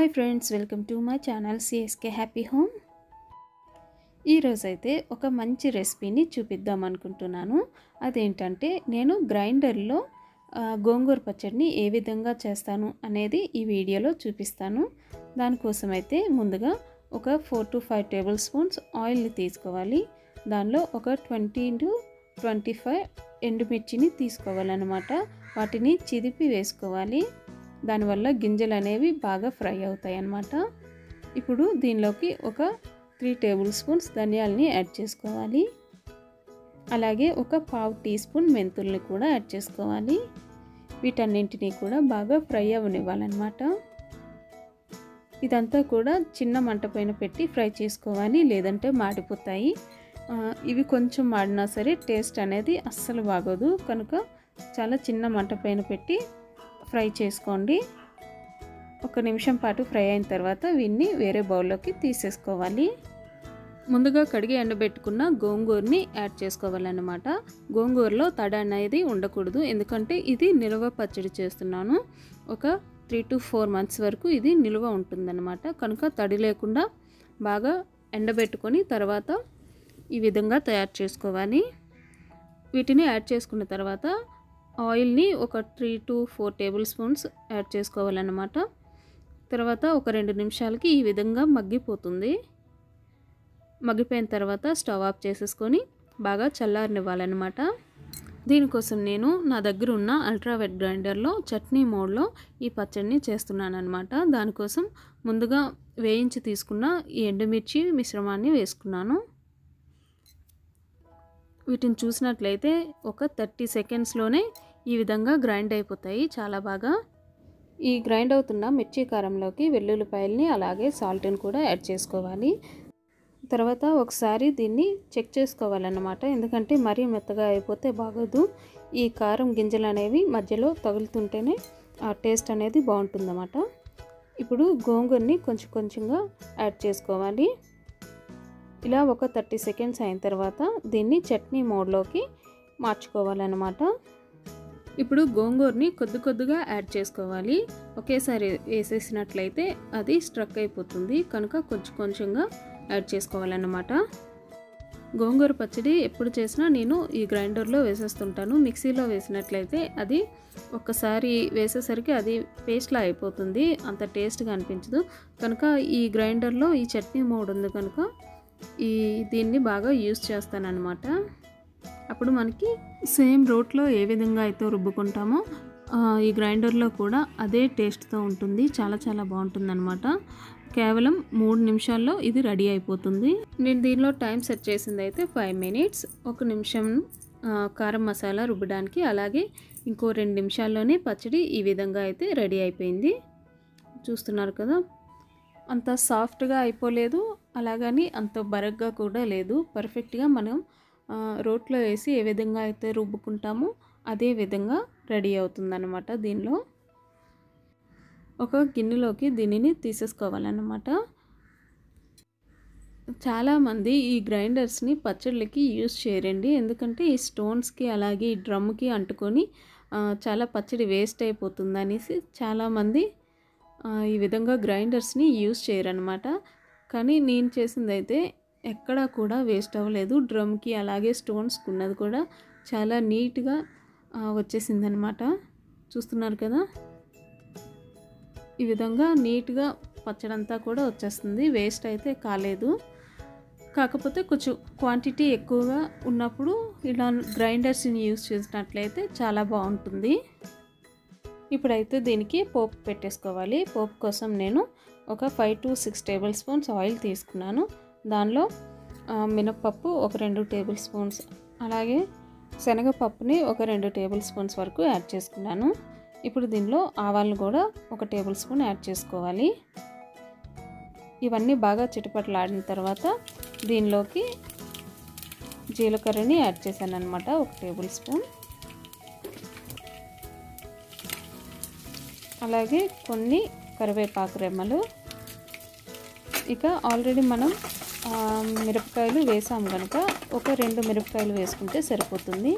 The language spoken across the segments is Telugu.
Hi friends, welcome to my channel CSK happy home. ఈరోజైతే ఒక మంచి రెసిపీని చూపిద్దాం అనుకుంటున్నాను. అదేంటంటే నేను గ్రైండర్లో గోంగూర పచ్చడిని ఏ విధంగా చేస్తాను అనేది ఈ వీడియోలో చూపిస్తాను. దానికోసం అయితే ముందుగా ఒక 4 to 5 టేబుల్ స్పూన్స్ ఆయిల్ని తీసుకోవాలి. దానిలో ఒక 20 to 25 ఎండుమిర్చిని తీసుకోవాలన్నమాట. వాటిని చిదిపి వేసుకోవాలి. దానివల్ల గింజలు అనేవి బాగా ఫ్రై అవుతాయి అన్నమాట. ఇప్పుడు దీనిలోకి ఒక 3 టేబుల్ స్పూన్స్ ధనియాలని యాడ్ చేసుకోవాలి. అలాగే ఒక 1/2 టీ స్పూన్ మెంతుల్ని కూడా యాడ్ చేసుకోవాలి. వీటన్నింటినీ కూడా బాగా ఫ్రై అవ్వనివ్వాలన్నమాట. ఇదంతా కూడా చిన్న మంట పైన పెట్టి ఫ్రై చేసుకోవాలి, లేదంటే మాడిపోతాయి. ఇవి కొంచెం మాడినా సరే టేస్ట్ అనేది అస్సలు బాగోదు. కనుక చాలా చిన్న మంట పైన పెట్టి ఫ్రై చేసుకోండి. 1 నిమిషం పాటు ఫ్రై అయిన తర్వాత వీటిని వేరే బౌల్లోకి తీసేసుకోవాలి. ముందుగా కడిగి ఎండబెట్టుకున్న గోంగూరని యాడ్ చేసుకోవాలన్నమాట. గోంగూరలో తడి అనేది ఉండకూడదు, ఎందుకంటే ఇది నిల్వ పచ్చడి చేస్తున్నాను. ఒక 3 to 4 months వరకు ఇది నిల్వ ఉంటుందన్నమాట. కనుక తడి లేకుండా బాగా ఎండబెట్టుకొని తర్వాత ఈ విధంగా తయారు చేసుకోవాలి. వీటిని యాడ్ చేసుకున్న తర్వాత ఆయిల్ని ఒక 3 to 4 టేబుల్ స్పూన్స్ యాడ్ చేసుకోవాలన్నమాట. తర్వాత ఒక 2 నిమిషాలకి ఈ విధంగా మగ్గిపోతుంది. మగ్గిపోయిన తర్వాత స్టవ్ ఆఫ్ చేసేసుకొని బాగా చల్లారనివ్వాలన్నమాట. దీనికోసం నేను నా దగ్గర ఉన్న అల్ట్రా వెట్ గ్రైండర్లో చట్నీ మోడ్లో ఈ పచ్చడిని చేస్తున్నాను అన్నమాట. దానికోసం ముందుగా వేయించి తీసుకున్న ఈ ఎండుమిర్చి మిశ్రమాన్ని వేసుకున్నాను. వీటిని చూసినట్లయితే ఒక 30 సెకండ్స్లోనే ఈ విధంగా గ్రైండ్ అయిపోతాయి చాలా బాగా. ఈ గ్రైండ్ అవుతున్న మిర్చి కారంలోకి వెల్లుల్లిపాయలని అలాగే సాల్ట్ని కూడా యాడ్ చేసుకోవాలి. తర్వాత ఒకసారి దీన్ని చెక్ చేసుకోవాలన్నమాట, ఎందుకంటే మరీ మెత్తగా అయిపోతే బాగోదు. ఈ కారం గింజలు అనేవి మధ్యలో తగులుతుంటేనే ఆ టేస్ట్ అనేది బాగుంటుందన్నమాట. ఇప్పుడు గోంగూరని కొంచెం కొంచెంగా యాడ్ చేసుకోవాలి. ఇలా ఒక 30 సెకండ్స్ అయిన తర్వాత దీన్ని చట్నీ మోడ్లోకి మార్చుకోవాలన్నమాట. ఇప్పుడు గోంగూరని కొద్దిగా యాడ్ చేసుకోవాలి. ఒకేసారి వేసేసినట్లయితే అది స్ట్రక్ అయిపోతుంది, కనుక కొంచెం కొంచెంగా యాడ్ చేసుకోవాలన్నమాట. గోంగూర పచ్చడి ఎప్పుడు చేసినా నేను ఈ గ్రైండర్లో వేసేస్తుంటాను. మిక్సీలో వేసినట్లయితే అది ఒక్కసారి వేసేసరికి అది పేస్ట్లా అయిపోతుంది, అంత టేస్ట్గా అనిపించదు. కనుక ఈ గ్రైండర్లో ఈ చట్నీ మోడ్ ఉంది కనుక దీన్ని బాగా యూస్ చేస్తానన్నమాట. అప్పుడు మనకి సేమ్ రోట్లో ఏ విధంగా అయితే రుబ్బుకుంటామో ఈ గ్రైండర్లో కూడా అదే టేస్ట్తో ఉంటుంది. చాలా చాలా బాగుంటుందన్నమాట. కేవలం 3 నిమిషాల్లో ఇది రెడీ అయిపోతుంది. నేను దీనిలో టైం సెట్ చేసింది అయితే 5 minutes. 1 నిమిషం కారం మసాలా రుబ్బడానికి, అలాగే ఇంకో 2 నిమిషాల్లోనే పచ్చడి ఈ విధంగా అయితే రెడీ అయిపోయింది. చూస్తున్నారు కదా, అంత సాఫ్ట్గా అయిపోలేదు, అలాగని అంత బరగ్గా కూడా లేదు. పర్ఫెక్ట్గా మనం రోట్లో వేసి ఏ విధంగా అయితే రుబ్బుకుంటామో అదే విధంగా రెడీ అవుతుందన్నమాట. దీనిలో ఒక గిన్నెలోకి దీనిని తీసేసుకోవాలన్నమాట. చాలామంది ఈ గ్రైండర్స్ని పచ్చళ్ళకి యూస్ చేయరండి, ఎందుకంటే ఈ స్టోన్స్కి అలాగే ఈ డ్రమ్కి అంటుకొని చాలా పచ్చడి వేస్ట్ అయిపోతుంది అనేసి చాలామంది ఈ విధంగా గ్రైండర్స్ని యూస్ చేయరన్నమాట. కానీ నేను చేసిందైతే ఎక్కడా కూడా వేస్ట్ అవ్వలేదు. డ్రమ్కి అలాగే స్టోన్స్కి ఉన్నది కూడా చాలా నీట్గా వచ్చేసిందనమాట. చూస్తున్నారు కదా, ఈ విధంగా నీట్గా పచ్చడంతా కూడా వచ్చేస్తుంది, వేస్ట్ అయితే కాలేదు. కాకపోతే కొంచెం క్వాంటిటీ ఎక్కువగా ఉన్నప్పుడు ఇలా గ్రైండర్స్ని యూస్ చేసినట్లయితే చాలా బాగుంటుంది. ఇప్పుడైతే దీనికి పోపు పెట్టేసుకోవాలి. పోపు కోసం నేను ఒక 5 to 6 టేబుల్ స్పూన్స్ ఆయిల్ తీసుకున్నాను. దానిలో మినప్పప్పు ఒక 2 టేబుల్ స్పూన్స్, అలాగే శనగపప్పుని ఒక 2 టేబుల్ స్పూన్స్ వరకు యాడ్ చేసుకున్నాను. ఇప్పుడు దీనిలో ఆవాలను కూడా ఒక టేబుల్ స్పూన్ యాడ్ చేసుకోవాలి. ఇవన్నీ బాగా చిటపటలాడిన తర్వాత దీనిలోకి జీలకర్రని యాడ్ చేశాను అనమాట, 1 టేబుల్ స్పూన్. అలాగే కొన్ని కరివేపాకు రెమ్మలు. ఇక ఆల్రెడీ మనం మిరపకాయలు వేసాము కనుక ఒక 2 మిరపకాయలు వేసుకుంటే సరిపోతుంది.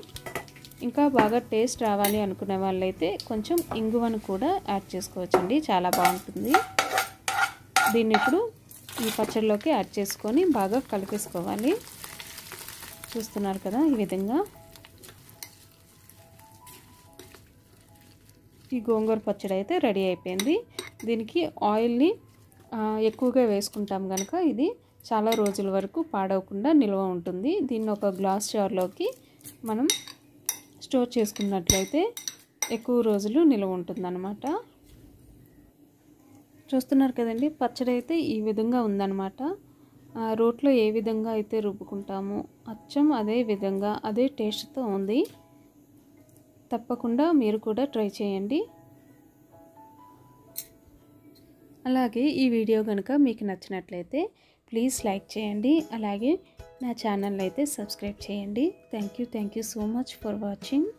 ఇంకా బాగా టేస్ట్ రావాలి అనుకునే వాళ్ళైతే కొంచెం ఇంగువను కూడా యాడ్ చేసుకోవచ్చండి, చాలా బాగుంటుంది. దీన్ని ఇప్పుడు ఈ పచ్చడిలోకి యాడ్ చేసుకొని బాగా కలిపేసుకోవాలి. చూస్తున్నారు కదా, ఈ విధంగా ఈ గోంగూర పచ్చడి అయితే రెడీ అయిపోయింది. దీనికి ఆయిల్ని ఎక్కువగా వేసుకుంటాం కనుక ఇది చాలా రోజుల వరకు పాడవకుండా నిల్వ ఉంటుంది. దీన్ని ఒక గ్లాస్ జార్లోకి మనం స్టోర్ చేసుకున్నట్లయితే ఎక్కువ రోజులు నిల్వ ఉంటుందన్నమాట. చూస్తున్నారు కదండి, పచ్చడి అయితే ఈ విధంగా ఉందన్నమాట. రోట్లో ఏ విధంగా అయితే రుబ్బుకుంటామో అచ్చం అదే విధంగా అదే టేస్ట్తో ఉంది. తప్పకుండా మీరు కూడా ట్రై చేయండి. అలాగే ఈ వీడియో కనుక మీకు నచ్చినట్లయితే ప్లీజ్ లైక్ చేయండి. అలాగే నా ఛానల్ అయితే సబ్స్క్రైబ్ చేయండి. Thank you so much for watching.